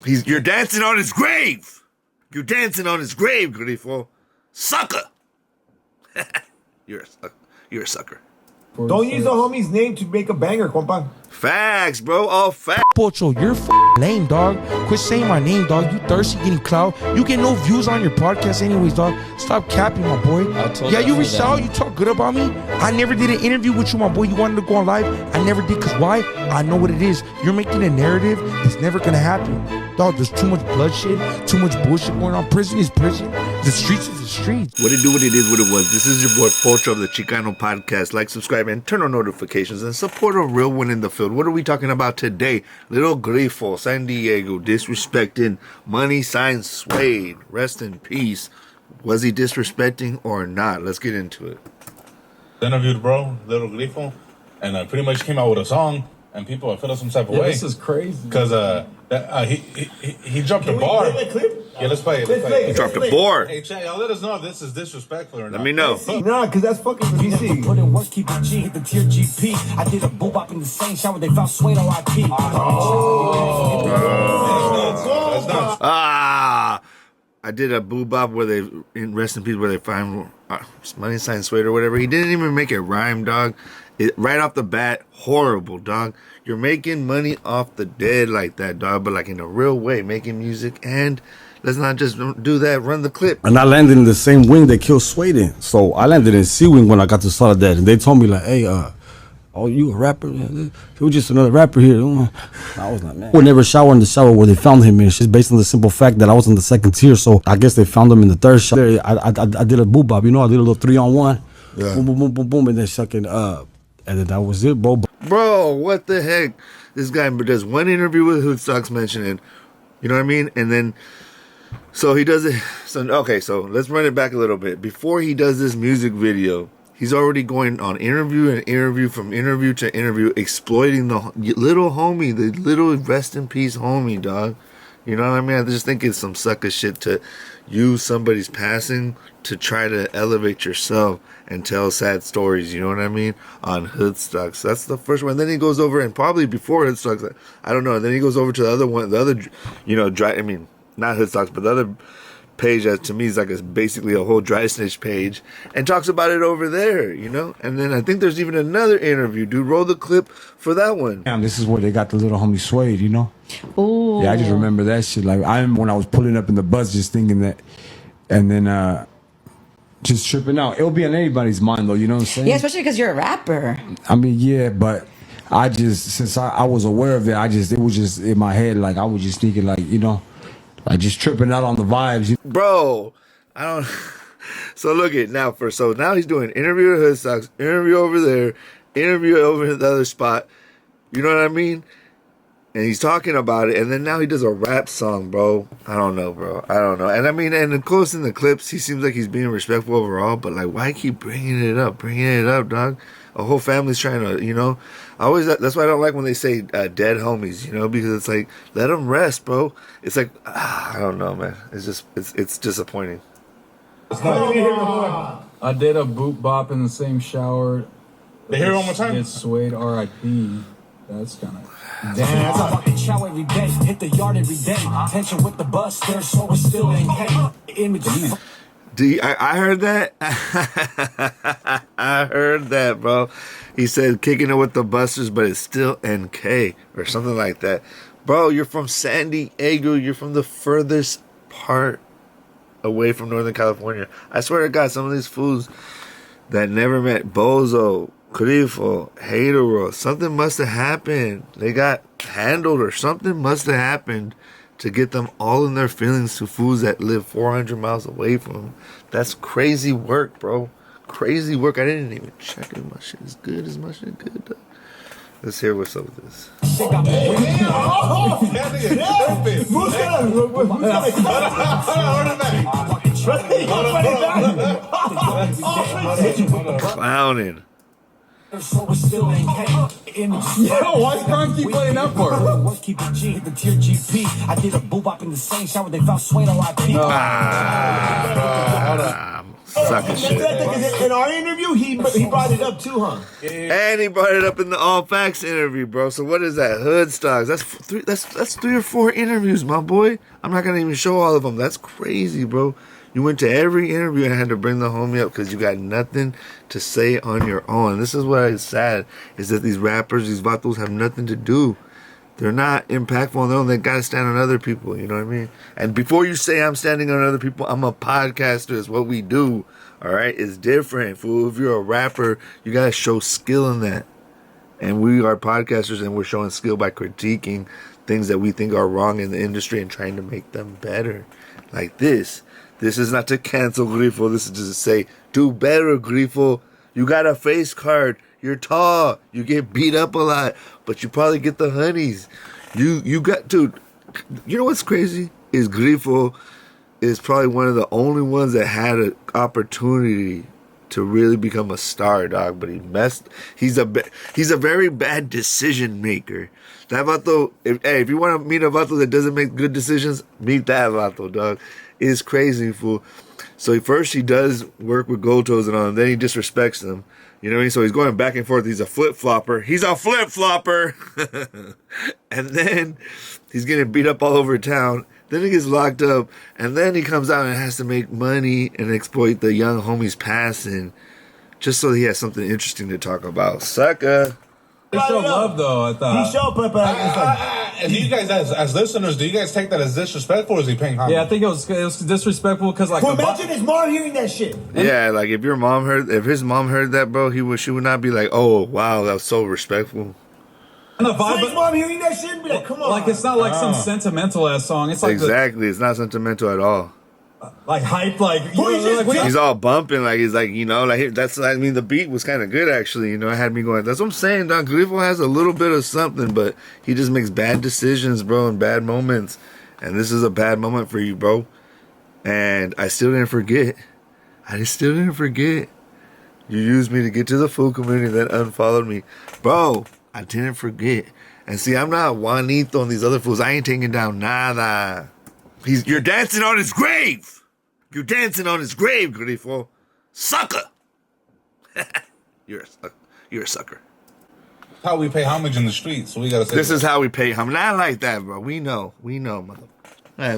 You're dancing on his grave. You're dancing on his grave, Grifo. Sucker. You're a sucker. You're a sucker. Don't use the homie's name to make a banger, compa. Facts, bro. All facts. Pocho, you're lame, dog. Quit saying my name, dog. You thirsty getting clout. You get no views on your podcast anyways, dog. Stop capping, my boy. Yeah, you reached out. You talk good about me. I never did an interview with you, my boy. You wanted to go on live. I never did. Because why? I know what it is. You're making a narrative that's never going to happen. Dog, there's too much bloodshed, too much bullshit going on. Prison is prison. The streets is the streets. What it do, what it is, what it was. This is your boy Pocho of the Chicano Podcast. Like, subscribe, and turn on notifications and support a real one in the field. What are we talking about today? Lil Grifo, San Diego, disrespecting Money Sign Suede. Rest in peace. Was he disrespecting or not? Let's get into it. Interviewed bro, Lil Grifo, and pretty much came out with a song, and people feel some type of way. This is crazy. Because he dropped a bar. Yeah, let's play it. He dropped a bar. Hey, chat, y'all let us know if this is disrespectful or not. Let me know. Nah, because that's fucking PC. Put in work, keep it G, hit the tier GP. I did a boop up in the same shower, they found Suede on IP. That's nuts. I did a boo bop where they, in rest in peace, where they find Money Sign Suede or whatever. He didn't even make it rhyme, dog. Right off the bat, horrible, dog. You're making money off the dead like that, dog, but like in a real way, making music. And let's not just do that. Run the clip. And I landed in the same wing they killed Suede in. So I landed in C wing when I got to Soledad, and they told me like, "Hey, oh, you a rapper? He was just another rapper here." I was like, man, I would never shower in the shower where they found him. And it's just based on the simple fact that I was in the second tier. So I guess they found him in the third shower. I did a boo bop, I did a little 3-on-1. Yeah. Boom, boom, boom, boom, boom, and then shucking and then that was it, bro. Bro, what the heck? This guy does one interview with Hoodstocks mentioning, you know what I mean? And then, so he does it. So, okay, so let's run it back a little bit. Before he does this music video, he's already going on interview and interview from interview to interview, exploiting the little homie, the little rest in peace homie, dog. You know what I mean? I just think it's some sucker shit to use somebody's passing to try to elevate yourself and tell sad stories, you know what I mean? On Hoodstocks. That's the first one. Then he goes over, and probably before Hoodstocks, I don't know. And then he goes over to the other one, the other, you know, not Hoodstocks, but the other page that to me is like basically a whole dry snitch page, and talks about it over there, you know. And then I think there's even another interview. Dude, roll the clip for that one. Damn, this is where they got the little homie Suede, you know. Ooh. Yeah, I just remember that shit. Like I remember when I was pulling up in the bus, just thinking that, and then just tripping out. It'll be on anybody's mind though, you know what I'm saying? Yeah, especially because you're a rapper. I mean, yeah, but I just since I was aware of it, it was just in my head. Like I was just thinking, like, you know. Like just tripping out on the vibes. Bro, I don't. So look at now so now he's doing interview at Hoodstocks, interview over there, interview over at the other spot. You know what I mean? And he's talking about it, and then now he does a rap song, bro. I don't know, bro. I don't know. And I mean, and of course in the clips, he seems like he's being respectful overall, but like, why keep bringing it up, dog? A whole family's trying to, you know. That's why I don't like when they say dead homies, you know, because it's like, let them rest, bro. It's like, I don't know, man. It's just, it's disappointing. I did a boop bop in the same shower. They hear it one more time? It's Suede R.I.P. That's kind of... Damn, I fucking shower every day, hit the yard every day. Tension with the bus, there, so it's still in Images. I heard that. I heard that, bro. He said kicking it with the busters, but it's still NK or something like that. Bro, you're from San Diego. You're from the furthest part away from Northern California. I swear to God, some of these fools that never met Bozo, Grifo, Hatero, something must have happened. They got handled or something must have happened to get them all in their feelings to fools that live 400 miles away from them. That's crazy work, bro. Crazy work. I didn't even check if my shit is good. Is my shit good, though? Let's hear what's up with this. Clowning. So it's still in Yo, why's Crime keep playing that for? Keep it G, hit the tier GP. I did a boop up in the same shower, they found Suede on IP. Sucker shit. In our interview, he brought it up too, huh? And he brought it up in the All Facts interview, bro. So what is that? Hood stocks. That's 3 or 4 interviews, my boy. I'm not gonna even show all of them. That's crazy, bro. You went to every interview and had to bring the homie up because you got nothing to say on your own. This is what is sad, is that these rappers, these vatos have nothing to do. They're not impactful on their own. They gotta stand on other people, you know what I mean? And before you say I'm standing on other people, I'm a podcaster. It's what we do. Alright? It's different, fool. If you're a rapper, you gotta show skill in that. And we are podcasters and we're showing skill by critiquing things that we think are wrong in the industry and trying to make them better. Like this. This is not to cancel Grifo. This is just to say, do better, Grifo. You got a face card. You're tall. You get beat up a lot. But you probably get the honeys. You got, dude, you know what's crazy? Is Grifo is probably one of the only ones that had an opportunity to really become a star, dog. But he messed. He's a very bad decision maker. That vato, if you want to meet a vato that doesn't make good decisions, meet that vato, dog. It's crazy, fool. So first he does work with Gold Toes and all, and then he disrespects them. You know what I mean? So he's going back and forth. He's a flip-flopper. He's a flip-flopper. And then he's getting beat up all over town. Then he gets locked up. And then he comes out and has to make money and exploit the young homie's passing just so he has something interesting to talk about. Sucker. He showed love, though, I thought. He showed, but Do you guys, as listeners, do you guys take that as disrespectful, or is he paying homage? Yeah, I think it was disrespectful because, like, imagine his mom hearing that shit. Yeah, like if his mom heard that, bro, she would not be like, oh wow, that was so respectful. And the vibe, His mom hearing that shit, be like, come on. like, it's not like some sentimental ass song. It's like Exactly, it's not sentimental at all. like hype, like He's all bumping, like he's like, you know, like that's. I mean, the beat was kind of good actually. You know, it had me going. That's what I'm saying. Don Grifo has a little bit of something, but he just makes bad decisions, bro, and bad moments. And this is a bad moment for you, bro. And I still didn't forget. You used me to get to the food community, then unfollowed me, bro. I didn't forget. And see, I'm not Juanito and these other fools. I ain't taking down nada. You're dancing on his grave. You're dancing on his grave, Grifo. Sucker. You're a sucker. How we pay homage in the streets, so we gotta say This is how we pay homage. Not like that, bro. We know, mother. Yeah.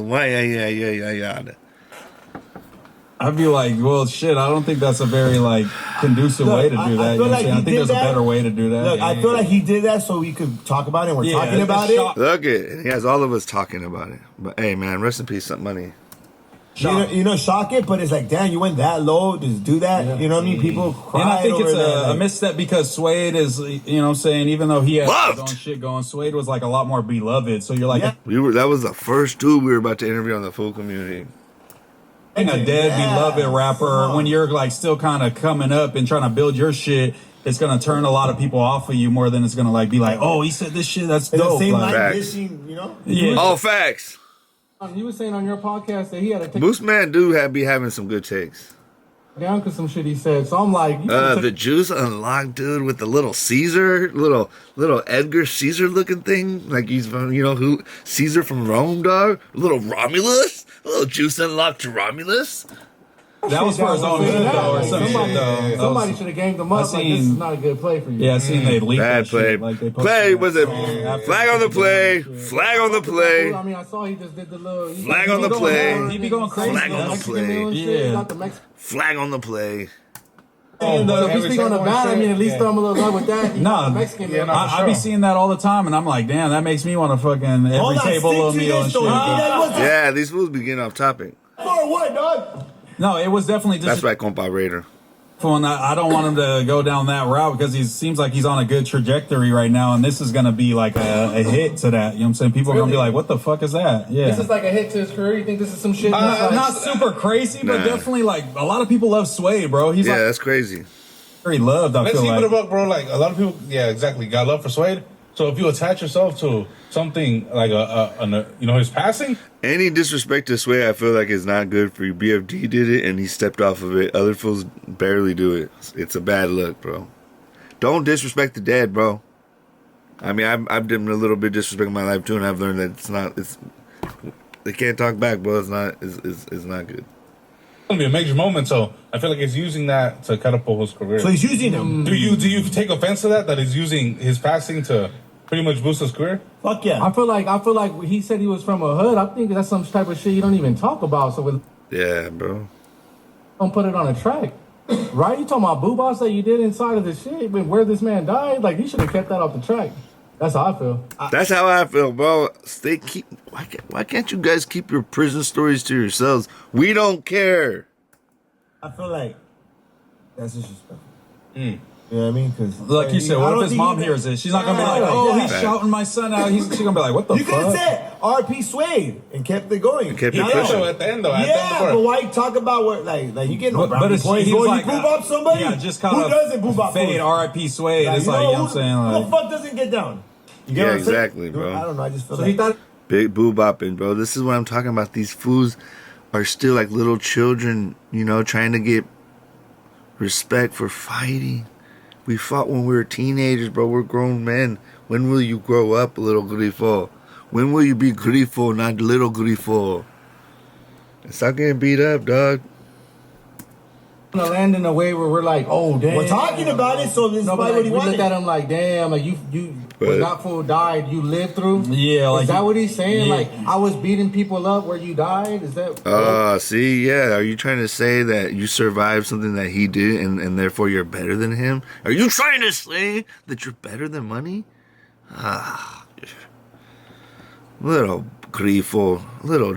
I'd be like, well, shit, I don't think that's a very, like, conducive way to do that. I think there's a better way to do that. Look, I feel like he did that so we could talk about it. And we're talking about it. Look it. He has all of us talking about it. But hey, man, rest in peace, Money. Shock it, but it's like, damn, you went that low, just do that. Yeah. You know what I mean? People cry. And I think it's a misstep because Suede is, you know what I'm saying, even though he has his own shit going, Suede was like a lot more beloved. So you're like, that was the first dude we were about to interview on the full community. a dead beloved rapper, when you're like still kind of coming up and trying to build your shit, it's gonna turn a lot of people off of you more than it's gonna like be like, oh, he said this shit, that's dope. The same like, line dishing, you know? Yeah. All facts. He was saying on your podcast that he had to take Moose Man do be having some good takes. down because some shit he said. So I'm like, the Juice Unlocked dude with the little Caesar, little Edgar Caesar looking thing, like he's from, you know, who Caesar from Rome, dog. Little Romulus, little Juice Unlocked to Romulus. That was for his own good though, or some shit though. Somebody should have ganged him up. Like, this is not a good play for you. Yeah, I seen they leaked Bad that play. shit. Like they Play was it? Flag on the play. Flag on the play. I mean, I saw he just did the little Flag on the play. He be going crazy. Flag on the play. Yeah. Flag on the play. So if you speak on the bat, I mean, at least throw him a little love with that. No, Mexican man. I be seeing that all the time, and I'm like, damn, that makes me want to fucking every table of meal and shit. Yeah, these fools be getting off topic. For what, dog? No, it was definitely just. That's right, compa Raider. I don't want him to go down that route because he seems like he's on a good trajectory right now, and this is going to be like a hit to that. You know what I'm saying? People are going to be like, what the fuck is that? Yeah. This is like a hit to his career. You think this is some shit? Not super crazy, but definitely like a lot of people love Suede, bro. He's that's crazy. Very loved, I Let's feel keep like. it a buck, bro. Like a lot of people, exactly, got love for Suede. So if you attach yourself to something like his passing, any disrespect to Sway, I feel like is not good for you. BFD did it and he stepped off of it. Other fools barely do it. It's a bad look, bro. Don't disrespect the dead, bro. I mean, I've done a little bit disrespect in my life too, and I've learned that they can't talk back, bro. It's not good. gonna be a major moment. So I feel like he's using that to catapult his career. So he's using him. Do you take offense to that he's using his passing to pretty much boost his career? Fuck yeah. I feel like he said he was from a hood. I think that's some type of shit you don't even talk about. So we bro. don't put it on a track. Right? You talking about boo-boss that you did inside of the shit, but where this man died? Like, you should have kept that off the track. That's how I feel. That's how I feel, bro. Why can't you guys keep your prison stories to yourselves? We don't care. I feel like that's disrespectful. You know what I mean? Because like you said, what if his mom hears it? She's not gonna be like, "Oh, he's shouting my son out." She's gonna be like, "What the you fuck?" could have said R.P. Suede and kept it going. Kept it He pushing. also at the end though. But why talk about what like you get no brownie points? he was You like, boob up somebody? Yeah, just kind who of doesn't boob up? fade R.I.P. Suede. Like, It's like, you know what I'm saying? Who Like, the fuck doesn't get down? You get Yeah, what I'm saying? exactly, bro. I don't know. I just feel So like he thought Big boo bopping, bro. This is what I'm talking about. These fools are still like little children, you know, trying to get respect for fighting. We fought when we were teenagers, bro. We're grown men. When will you grow up, little Grifo? When will you be Grifo, not little Grifo? Stop getting beat up, dog. to land in a way where we're like, oh damn. we're talking about it, so this is No, but probably what like, he we wanted. looked at him like, damn, like you But- was not full died, you lived through. yeah, like Is that what he's saying? yeah. Like, I was beating people up where you died? Is that See, yeah. Are you trying to say that you survived something that he did and therefore you're better than him? Are you trying to say that you're better than money? Little Grifo, little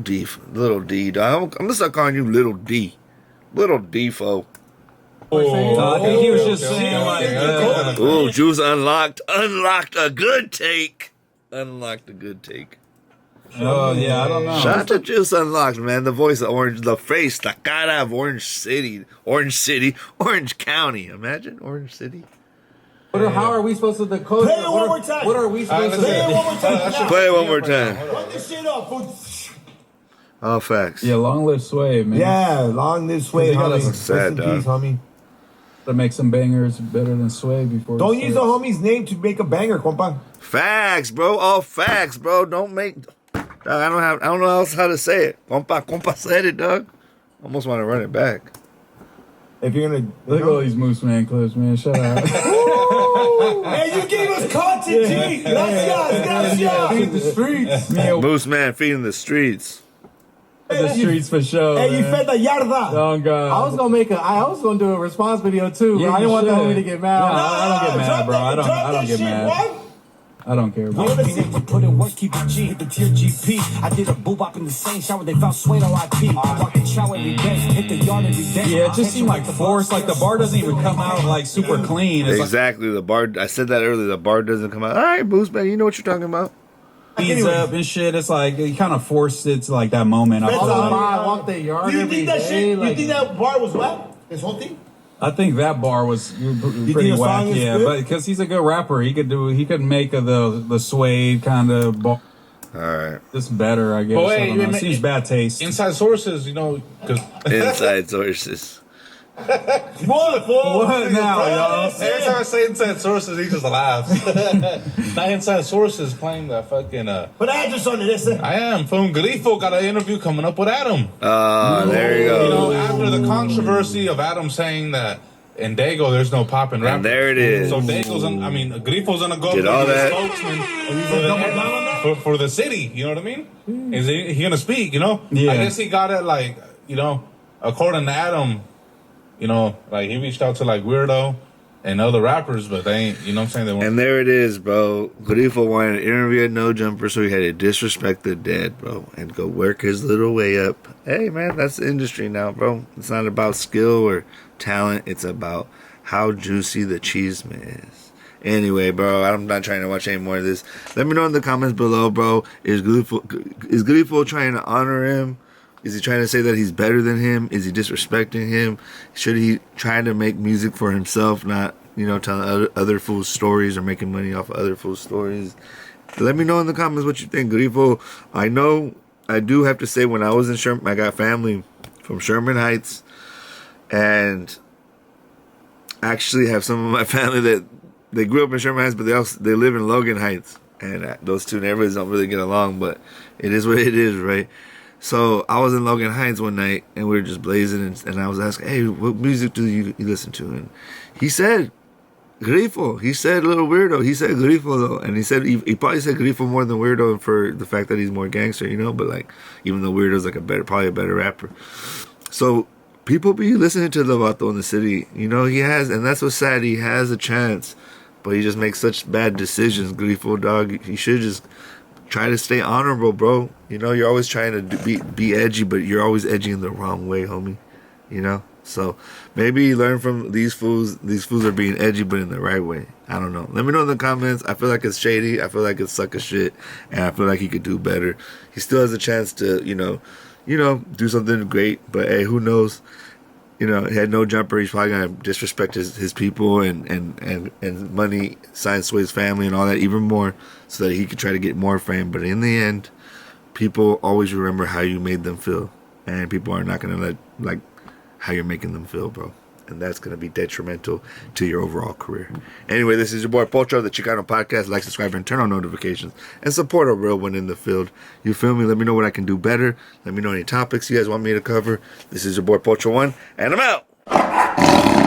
D, dog. I'm gonna start calling you little D. Little D-fo. I think he was just saying like, Ooh, Juice unlocked a good take. Unlocked a good take. oh yeah, I don't know. Shout out to Juice Unlocked, man. The voice of Orange, the face, the cara of Orange County. Imagine Orange City. how are we supposed to decode Play it that? one more time. What are we supposed to Play it do? one more time. now. Play it one more time. Run this shit up, fool. All facts. Yeah, long live Suede, man. Yeah, long this way, You gotta- homie. That's sad, Rest in peace, dog. homie. To make some bangers better than Suede before. Don't he use the starts. homie's name to make a banger, compa. Facts, bro. All facts, bro. Don't make. Dog, I don't know else how to say it. Compa said it, dog. Almost want to run it back. If you're gonna Look at all these Moose Man clips, man. Shut up. hey, you gave us content, G. Gracias. Feed the streets. Moose Man feeding the streets. The streets for sure. Hey, you man. fed the yarda. Oh God. I was gonna do a response video too. Yeah, I you didn't want the should. homie to get mad. No, I don't get mad, Drop bro. that- I drop don't that get shit, mad. what? I don't care, bro. You put in work, keep it G, hit the tier GP. I did a boo bop in the same shower, they found Suede RIP. Walk in shower every day, hit the yard every day. Yeah, it just seemed like forced. Like the bar doesn't even come out like super clean. It's Exactly. The bar. I said that earlier. The bar doesn't come out. All right, Moose Man. You know what you're talking about. like beads up and shit. It's like you kind of forced it to like that moment. I That's feel all. like. I walk the yard Do you every think that day, shit? like- You think that bar was wet? This whole thing? I think that bar was pretty think the whack. song is Yeah, good? but because he's a good rapper, he could make the Suede kind of bar. All right. Just better, I guess. But I wait, don't know. you It seems bad taste. Inside sources, you know, because Inside sources. What? What now, y'all? every time I say inside sources, he just laughs. Not inside sources claim that fucking. Put address on it. Listen. I am from Grifo. Got an interview coming up with Adam. There you You go. know, after the controversy of Adam saying that in Dago there's no popping rap. And there it is. So Dago's, Grifo's gonna go Did be all the that. spokesman for the city. You know what I mean? Is he gonna speak? You know? Yeah. I guess he got it like, you know, according to Adam, you know, like he reached out to like Weirdo and other rappers, but they ain't. You know what I'm saying? They weren't. And there it is, bro. Grifo wanted to interview a No Jumper, so he had to disrespect the dead, bro, and go work his little way up. Hey, man, that's the industry now, bro. It's not about skill or talent. It's about how juicy the cheese is. Anyway, bro, I'm not trying to watch any more of this. Let me know in the comments below, bro. Is Grifo trying to honor him? Is he trying to say that he's better than him? Is he disrespecting him? Should he try to make music for himself, not, you know, telling other fools' stories or making money off of other fools' stories? Let me know in the comments what you think, Grifo. I know I do have to say, when I was in Sherman, I got family from Sherman Heights, and actually have some of my family that they grew up in Sherman Heights, but they live in Logan Heights, and those two neighborhoods don't really get along, but it is what it is, right? So I was in Logan Heights one night, and we were just blazing, and I was asking, "Hey, what music do you listen to?" And he said, "Grifo." He said, "Little Weirdo." He said Grifo though, and he said he probably said Grifo more than Weirdo for the fact that he's more gangster, you know. But like, even though Weirdo's like probably a better rapper. So people be listening to the Vato in the city, you know. He has, and that's what's sad. He has a chance, but he just makes such bad decisions. Grifo, dog. He should just try to stay honorable, bro. You know, you're always trying to be edgy, but you're always edgy in the wrong way, homie. You know? So maybe learn from these fools. These fools are being edgy, but in the right way. I don't know. Let me know in the comments. I feel like it's shady. I feel like it's suck of shit. And I feel like he could do better. He still has a chance to, you know, do something great. But hey, who knows? You know, he had no jumper. He's probably gonna disrespect his people and Money Sign Suede's family and all that even more, so that he could try to get more fame. But in the end, people always remember how you made them feel, and people are not gonna let like how you're making them feel, bro. And that's gonna be detrimental to your overall career. Anyway, this is your boy Pocho, the Chicano Podcast. Like, subscribe, and turn on notifications, and support a real one in the field. You feel me? Let me know what I can do better. Let me know any topics you guys want me to cover. This is your boy Pocho One, and I'm out.